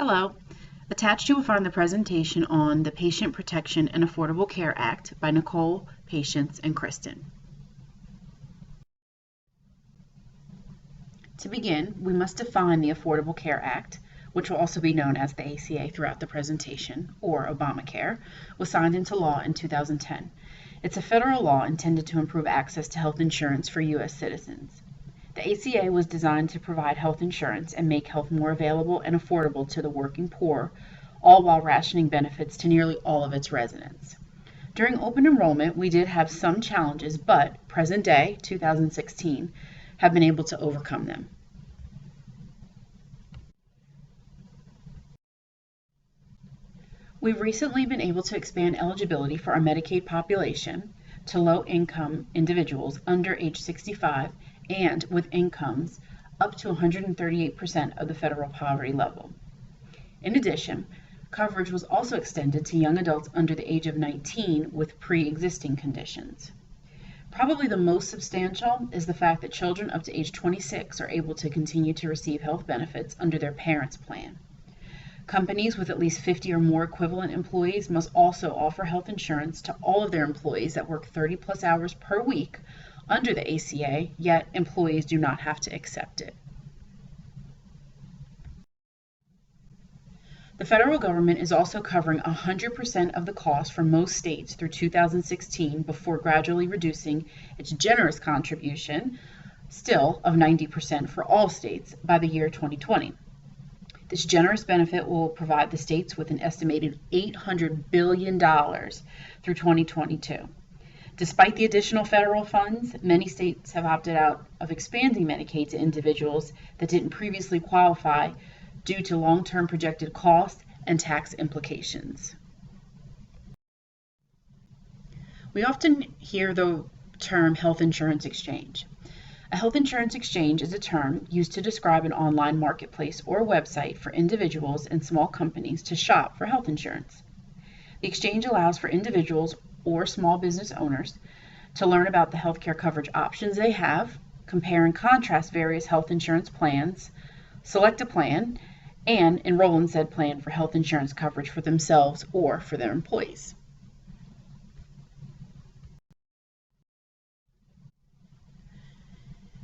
Hello. Attached you will find the presentation on the Patient Protection and Affordable Care Act by Nicole, Patience, and Kristin. To begin, we must define the Affordable Care Act, which will also be known as the ACA throughout the presentation, or Obamacare, was signed into law in 2010. It's a federal law intended to improve access to health insurance for U.S. citizens. The ACA was designed to provide health insurance and make health more available and affordable to the working poor, all while rationing benefits to nearly all of its residents. During open enrollment, we did have some challenges, but present day, 2016, have been able to overcome them. We've recently been able to expand eligibility for our Medicaid population to low-income individuals under age 65 and with incomes up to 138% of the federal poverty level. In addition, coverage was also extended to young adults under the age of 19 with pre-existing conditions. Probably the most substantial is the fact that children up to age 26 are able to continue to receive health benefits under their parents' plan. Companies with at least 50 or more equivalent employees must also offer health insurance to all of their employees that work 30+ hours per week under the ACA, yet employees do not have to accept it. The federal government is also covering 100% of the cost for most states through 2016 before gradually reducing its generous contribution, still of 90% for all states, by the year 2020. This generous benefit will provide the states with an estimated $800 billion through 2022. Despite the additional federal funds, many states have opted out of expanding Medicaid to individuals that didn't previously qualify due to long-term projected costs and tax implications. We often hear the term health insurance exchange. A health insurance exchange is a term used to describe an online marketplace or website for individuals and small companies to shop for health insurance. The exchange allows for individuals or small business owners to learn about the healthcare coverage options they have, compare and contrast various health insurance plans, select a plan, and enroll in said plan for health insurance coverage for themselves or for their employees.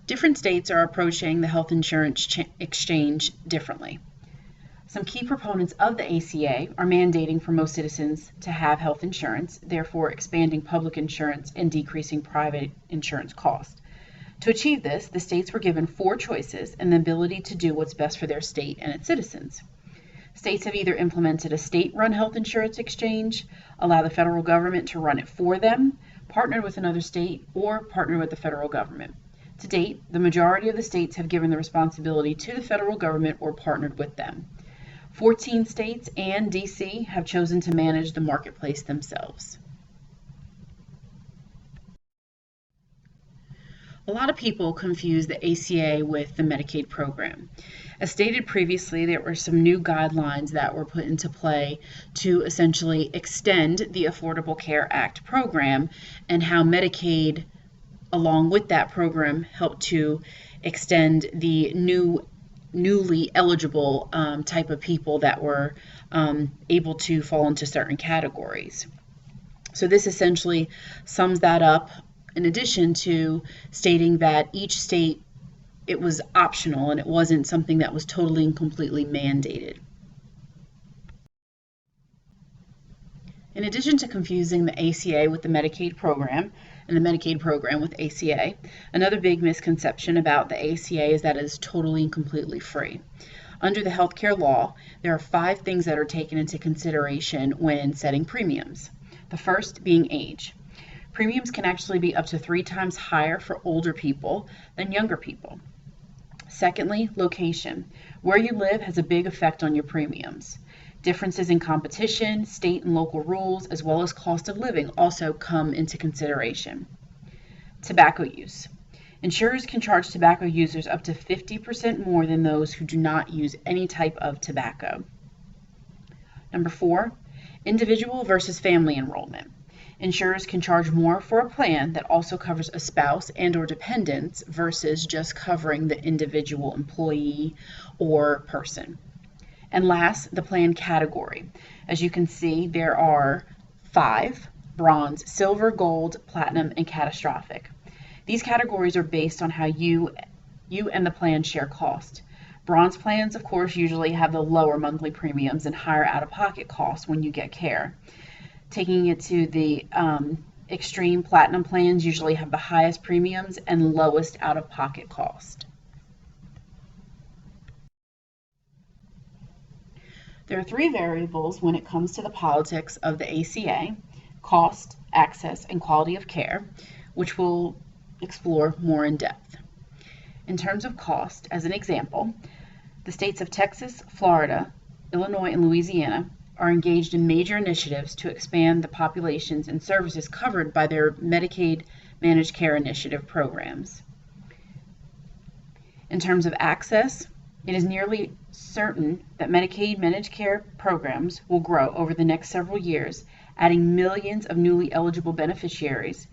Different states are approaching the health insurance exchange differently. Some key proponents of the ACA are mandating for most citizens to have health insurance, therefore expanding public insurance and decreasing private insurance costs. To achieve this, the states were given 4 choices and the ability to do what's best for their state and its citizens. States have either implemented a state-run health insurance exchange, allow the federal government to run it for them, partnered with another state, or partnered with the federal government. To date, the majority of the states have given the responsibility to the federal government or partnered with them. 14 states and DC have chosen to manage the marketplace themselves. A lot of people confuse the ACA with the Medicaid program. As stated previously, there were some new guidelines that were put into play to essentially extend the Affordable Care Act program, and how Medicaid, along with that program, helped to extend the newly eligible type of people that were able to fall into certain categories. So this essentially sums that up, in addition to stating that each state, it was optional and it wasn't something that was totally and completely mandated. In addition to confusing the ACA with the Medicaid program and the Medicaid program with ACA, another big misconception about the ACA is that it is totally and completely free. Under the healthcare law, there are 5 things that are taken into consideration when setting premiums. The first being age. Premiums can actually be up to 3 times higher for older people than younger people. Secondly, location. Where you live has a big effect on your premiums. Differences in competition, state and local rules, as well as cost of living also come into consideration. Tobacco use. Insurers can charge tobacco users up to 50% more than those who do not use any type of tobacco. Number 4, individual versus family enrollment. Insurers can charge more for a plan that also covers a spouse and/or dependents versus just covering the individual employee or person. And last, the plan category. As you can see, there are 5: bronze, silver, gold, platinum, and catastrophic. These categories are based on how you and the plan share cost. Bronze plans, of course, usually have the lower monthly premiums and higher out-of-pocket costs when you get care. Taking it to the extreme, platinum plans usually have the highest premiums and lowest out-of-pocket cost. There are 3 variables when it comes to the politics of the ACA: cost, access, and quality of care, which we'll explore more in depth. In terms of cost, as an example, the states of Texas, Florida, Illinois, and Louisiana are engaged in major initiatives to expand the populations and services covered by their Medicaid Managed Care Initiative programs. In terms of access, it is nearly certain that Medicaid Managed Care programs will grow over the next several years, adding millions of newly eligible beneficiaries,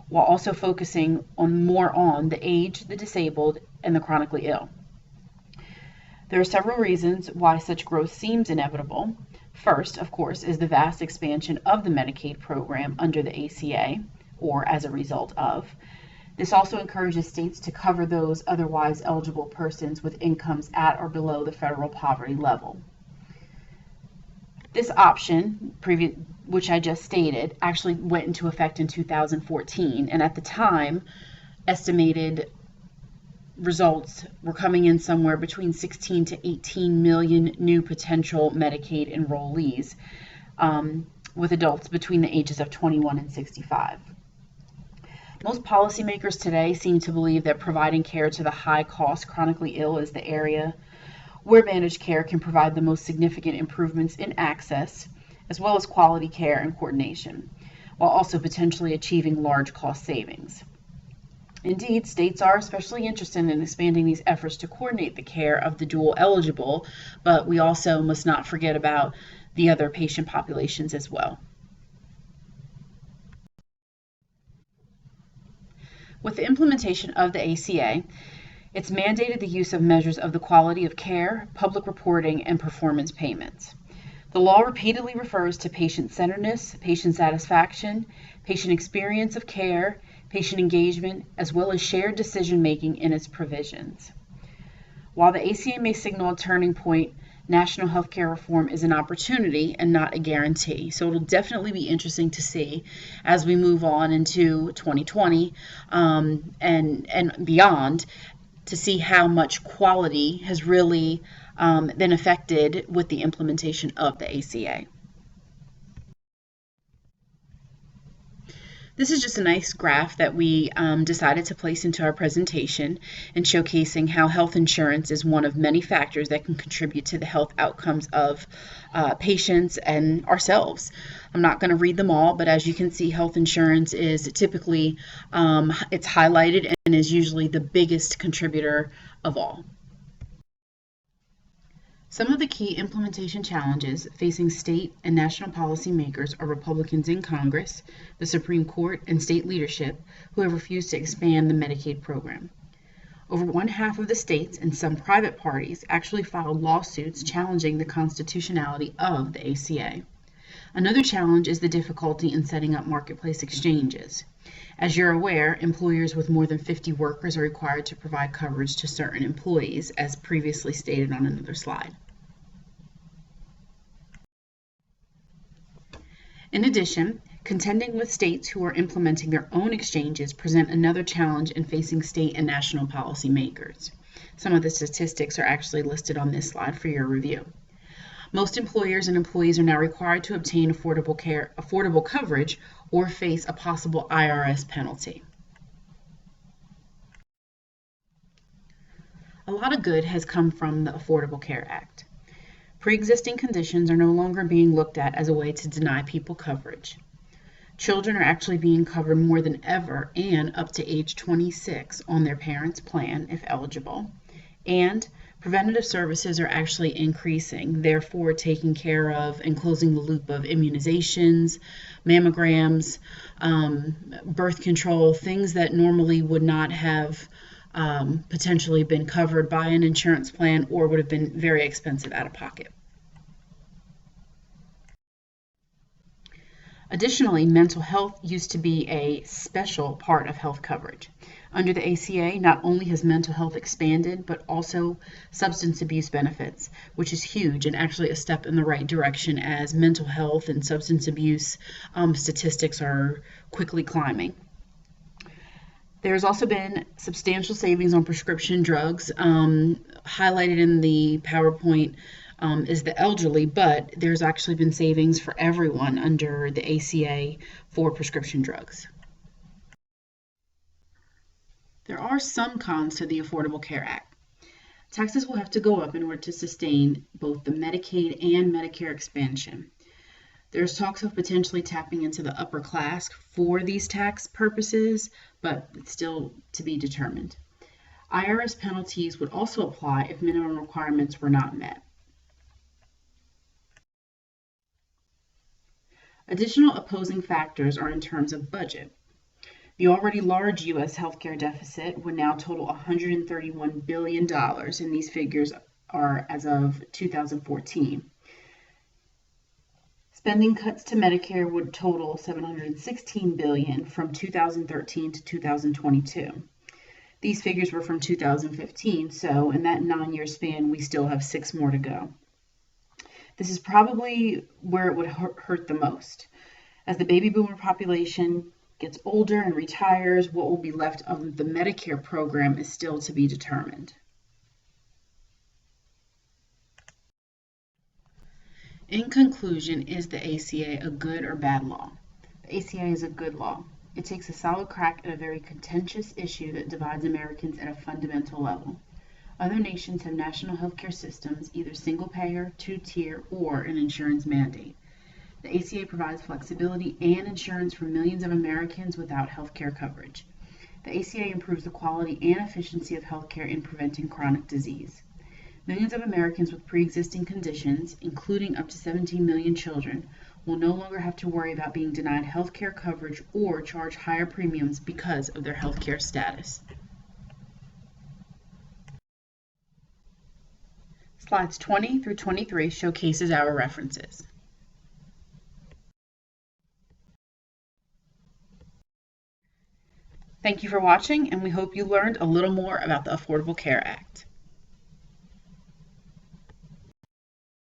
while also focusing more on the aged, the disabled, and the chronically ill. There are several reasons why such growth seems inevitable. First, of course, is the vast expansion of the Medicaid program under the ACA, or as a result of. This also encourages states to cover those otherwise eligible persons with incomes at or below the federal poverty level. This option, which I just stated, actually went into effect in 2014, and at the time, estimated results were coming in somewhere between 16 to 18 million new potential Medicaid enrollees, with adults between the ages of 21 and 65. Most policymakers today seem to believe that providing care to the high-cost chronically ill is the area where managed care can provide the most significant improvements in access, as well as quality care and coordination, while also potentially achieving large cost savings. Indeed, states are especially interested in expanding these efforts to coordinate the care of the dual eligible, but we also must not forget about the other patient populations as well. With the implementation of the ACA, it's mandated the use of measures of the quality of care, public reporting, and performance payments. The law repeatedly refers to patient-centeredness, patient satisfaction, patient experience of care, patient engagement, as well as shared decision-making in its provisions. While the ACA may signal a turning point, national healthcare reform is an opportunity and not a guarantee. So it'll definitely be interesting to see as we move on into 2020 and beyond, to see how much quality has really been affected with the implementation of the ACA. This is just a nice graph that we decided to place into our presentation, and showcasing how health insurance is one of many factors that can contribute to the health outcomes of patients and ourselves. I'm not going to read them all, but as you can see, health insurance is typically, it's highlighted and is usually the biggest contributor of all. Some of the key implementation challenges facing state and national policymakers are Republicans in Congress, the Supreme Court, and state leadership who have refused to expand the Medicaid program. Over 1/2 of the states and some private parties actually filed lawsuits challenging the constitutionality of the ACA. Another challenge is the difficulty in setting up marketplace exchanges. As you're aware, employers with more than 50 workers are required to provide coverage to certain employees, as previously stated on another slide. In addition, contending with states who are implementing their own exchanges present another challenge in facing state and national policymakers. Some of the statistics are actually listed on this slide for your review. Most employers and employees are now required to obtain affordable coverage or face a possible IRS penalty. A lot of good has come from the Affordable Care Act. Pre-existing conditions are no longer being looked at as a way to deny people coverage. Children are actually being covered more than ever and up to age 26 on their parents' plan if eligible. And preventative services are actually increasing, therefore taking care of and closing the loop of immunizations, mammograms, birth control, things that normally would not have potentially been covered by an insurance plan or would have been very expensive out of pocket. Additionally, mental health used to be a special part of health coverage. Under the ACA, not only has mental health expanded, but also substance abuse benefits, which is huge and actually a step in the right direction as mental health and substance abuse statistics are quickly climbing. There's also been substantial savings on prescription drugs. Highlighted in the PowerPoint is the elderly, but there's actually been savings for everyone under the ACA for prescription drugs. There are some cons to the Affordable Care Act. Taxes will have to go up in order to sustain both the Medicaid and Medicare expansion. There's talks of potentially tapping into the upper class for these tax purposes, but it's still to be determined. IRS penalties would also apply if minimum requirements were not met. Additional opposing factors are in terms of budget. The already large U.S. healthcare deficit would now total $131 billion, and these figures are as of 2014. Spending cuts to Medicare would total $716 billion from 2013 to 2022. These figures were from 2015, so in that 9-year span, we still have 6 more to go. This is probably where it would hurt the most. As the baby boomer population gets older and retires, what will be left of the Medicare program is still to be determined. In conclusion, is the ACA a good or bad law? The ACA is a good law. It takes a solid crack at a very contentious issue that divides Americans at a fundamental level. Other nations have national healthcare systems, either single-payer, two-tier, or an insurance mandate. The ACA provides flexibility and insurance for millions of Americans without healthcare coverage. The ACA improves the quality and efficiency of healthcare in preventing chronic disease. Millions of Americans with pre-existing conditions, including up to 17 million children, will no longer have to worry about being denied healthcare coverage or charge higher premiums because of their healthcare status. Slides 20 through 23 showcases our references. Thank you for watching, and we hope you learned a little more about the Affordable Care Act.